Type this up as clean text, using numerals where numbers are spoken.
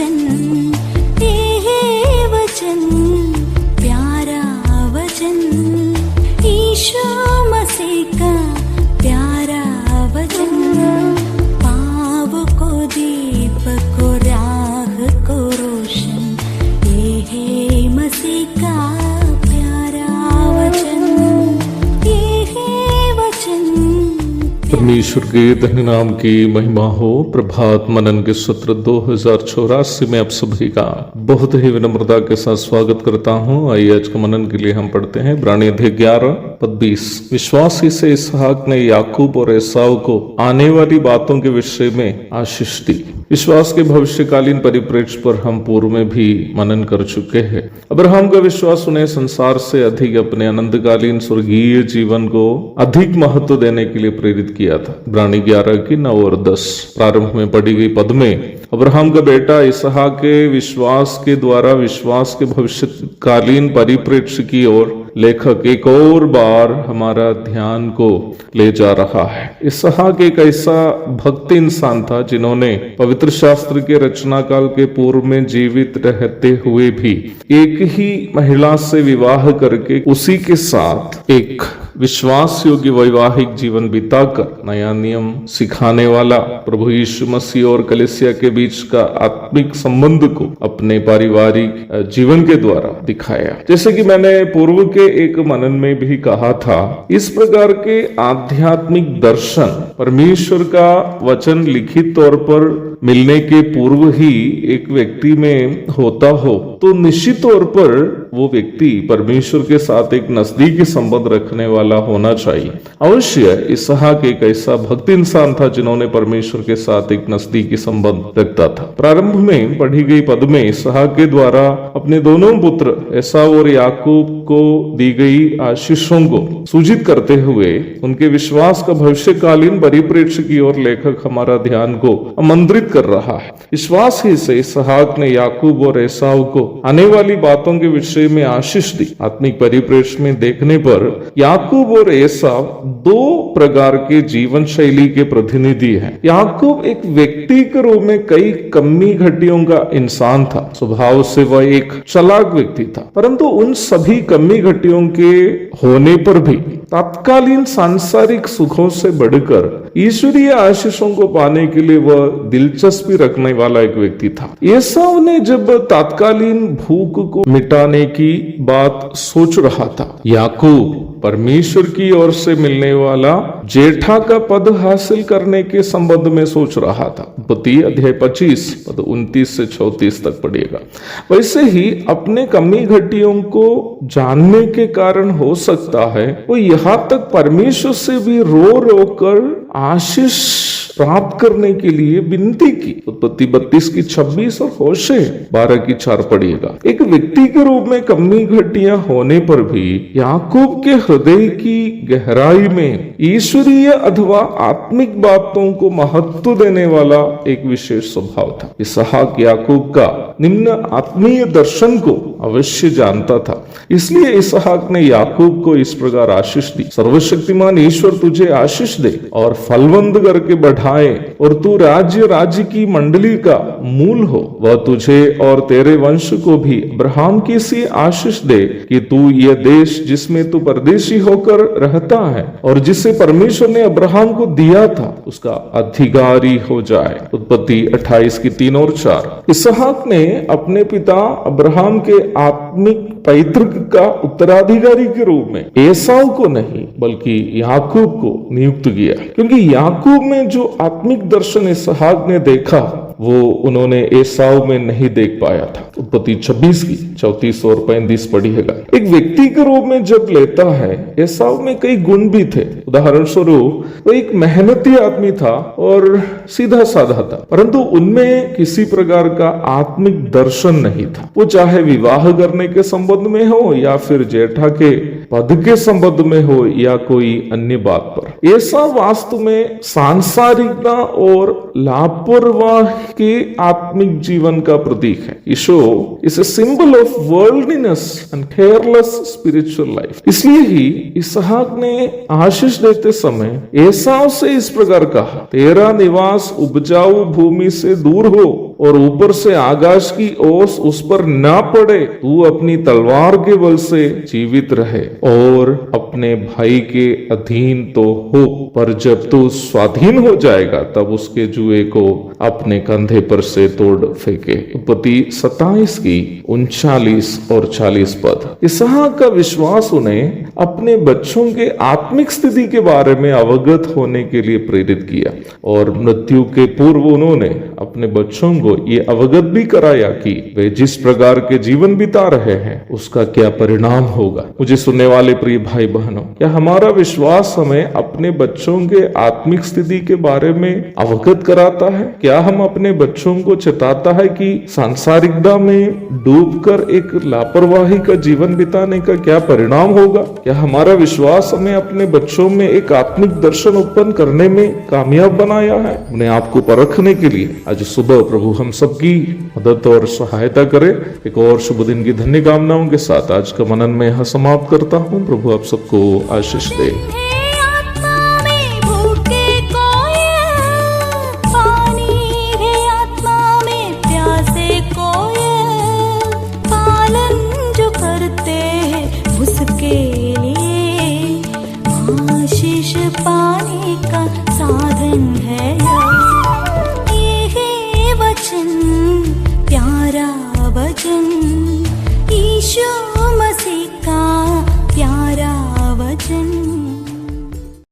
वचन, ये वचन प्यारा वचन, ईशो मसीह का प्यारा वचन, पाव को दीप को राह को रोशन, ये है मसीह का प्यारा वचन, ये है वचन। परमेश्वर के धन्य नाम की महिमा हो। प्रभात मनन के सत्र 2084 में आप सभी का बहुत ही विनम्रता के साथ स्वागत करता हूं। आइए आज के मनन के लिए हम पढ़ते हैं इब्रानी अध्याय 11 पद 20। विश्वासी से इसहाक ने याकूब और एसाव को आने वाली बातों के विषय में आशीष दी। विश्वास के भविष्यकालीन परिप्रेक्ष्य पर हम पूर्व में भी मनन कर चुके हैं। अब्राहम का विश्वास उन्हें संसार से अधिक अपने अनंतकालीन स्वर्गीय जीवन को अधिक महत्व देने के लिए प्रेरित किया था। इब्रानी 11 की 9 और 10 प्रारंभ में पढ़ी गई पद में अब्राहम का बेटा इसहाक के विश्वास के द्वारा विश्वास के भविष्यकालीन परिप्रेक्ष्य की ओर लेखक एक और बार हमारा ध्यान को ले जा रहा है। इसहाक एक ऐसा भक्त इंसान था जिन्होंने पवित्र शास्त्र के रचना काल के पूर्व में जीवित रहते हुए भी एक ही महिला से विवाह करके उसी के साथ एक विश्वास योग्य वैवाहिक जीवन बिताकर नया नियम सिखाने वाला प्रभु यीशु मसीह और कलीसिया के बीच का आत्मिक संबंध को अपने पारिवारिक जीवन के द्वारा दिखाया। जैसे कि मैंने पूर्व के एक मनन में भी कहा था, इस प्रकार के आध्यात्मिक दर्शन परमेश्वर का वचन लिखित तौर पर मिलने के पूर्व ही एक व्यक्ति में होता हो तो निश्चित तौर पर वो व्यक्ति परमेश्वर के साथ एक नजदीकी संबंध रखने वाला होना चाहिए। अवश्य इसहाक एक ऐसा भक्त इंसान था जिन्होंने परमेश्वर के साथ एक नजदीकी संबंध रखता था। प्रारंभ में पढ़ी गई पद में इसहाक के द्वारा अपने दोनों पुत्र एसाव और याकूब को दी गई आशीषों को सूचित करते हुए उनके विश्वास का भविष्यकालीन परिप्रेक्ष्य की ओर लेखक हमारा ध्यान को आमंत्रित कर रहा है। विश्वास ही से इसहाक ने याकूब और एसाव को आने वाली बातों के विषय में आशीष दी। आत्मिक परिप्रेक्ष्य में देखने पर याकूब और एसाव दो प्रकार के जीवन शैली के प्रतिनिधि हैं। याकूब एक व्यक्ति के रूप में कई कमी घटियों का इंसान था। स्वभाव से वह एक चालाक व्यक्ति था, परंतु उन सभी कमी घटियों के होने पर भी तात्कालीन सांसारिक सुखों से बढ़कर ईश्वरीय आशीषों को पाने के लिए वह दिलचस्पी रखने वाला एक व्यक्ति था। एसाव ने जब तात्कालीन भूख को मिटाने की बात सोच रहा था, याकूब परमेश्वर की ओर से मिलने वाला जेठा का पद हासिल करने के संबंध में सोच रहा था। उत्पत्ति अध्याय 25 पद 29 से 34 तक पढ़िएगा। वैसे ही अपने कमी घटियों को जानने के कारण हो सकता है वो यहाँ तक परमेश्वर से भी रो रो कर आशीष प्राप्त करने के लिए विनती की। उत्पत्ति 32 की 26 और होशे 12 की 4 पढ़िएगा। एक व्यक्ति के रूप में कमी घटियां होने पर भी याकूब के हृदय की गहराई में ईश्वरीय अथवा आत्मिक बातों को महत्व देने वाला एक विशेष स्वभाव था। इसहाक याकूब का निम्न आत्मीय दर्शन को अवश्य जानता था, इसलिए इसहाक ने याकूब को इस प्रकार आशीष दी। सर्वशक्तिमान ईश्वर तुझे आशीष दे और फलवंत करके बढ़ाए और तू राज्य की मंडली का मूल हो। वह तुझे और तेरे वंश को भी अब्राहम की सी आशीष दे कि तू यह देश जिसमें तू परदेशी होकर रहता है और जिसे परमेश्वर ने अब्राहम को दिया था उसका अधिकारी हो जाए। उत्पत्ति 28 की 3 और 4। इसहाक ने अपने पिता अब्राहम के आत्मिक पैतृक का उत्तराधिकारी के रूप में एसाव को नहीं बल्कि याकूब को नियुक्त किया, क्योंकि याकूब में जो आत्मिक दर्शन इसहाक ने देखा वो उन्होंने एसाव में नहीं देख पाया था। उत्पत्ति 26 की 34 और 35 पढ़िएगा। एक व्यक्ति के रूप में जब लेता है, एसाव में कई गुण भी थे। उदाहरण स्वरूप वो एक मेहनती आदमी था और सीधा साधा था, परंतु उनमें किसी प्रकार का आत्मिक दर्शन नहीं था। वो चाहे विवाह करने के संबंध में हो या फिर जेठा के पद के संबंध में हो या कोई अन्य बात पर। ऐसा वास्तव में सांसारिकता और लापरवाही के आत्मिक जीवन का प्रतीक है। Esau is a symbol of worldliness and careless spiritual life. इसलिए ही इसहाक ने आशीष देते समय एसाव से इस प्रकार कहा, तेरा निवास उपजाऊ भूमि से दूर हो और ऊपर से आकाश की ओस उस पर ना पड़े। तू अपनी तलवार के बल से जीवित रहे और अपने भाई के अधीन तो हो, पर जब तू स्वाधीन हो जाएगा तब उसके जुए को अपने कंधे पर से तोड़ फेंके। उत्पत्ति 27 की 39 और 40 पद। इसहाक का विश्वास उन्हें अपने बच्चों के आत्मिक स्थिति के बारे में अवगत होने के लिए प्रेरित किया और मृत्यु के पूर्व उन्होंने अपने बच्चों को ये अवगत भी कराया कि वे जिस प्रकार के जीवन बिता रहे हैं उसका क्या परिणाम होगा। मुझे सुनने वाले प्रिय भाई बहनों, क्या हमारा विश्वास हमें अपने बच्चों के आत्मिक स्थिति के बारे में अवगत कराता है? क्या हम अपने बच्चों को चेताता है कि सांसारिकता में डूबकर एक लापरवाही का जीवन बिताने का क्या परिणाम होगा? क्या हमारा विश्वास हमें अपने बच्चों में एक आत्मिक दर्शन उत्पन्न करने में कामयाब बनाया है? उन्हें आपको परखने के लिए आज सुबह प्रभु हम सबकी मदद और सहायता करे। एक और शुभ दिन की धन्य कामनाओं के साथ आज का मनन में यहाँ समाप्त करता हूँ। प्रभु आप सबको आशीष दे। आशीष पाने का साधन है।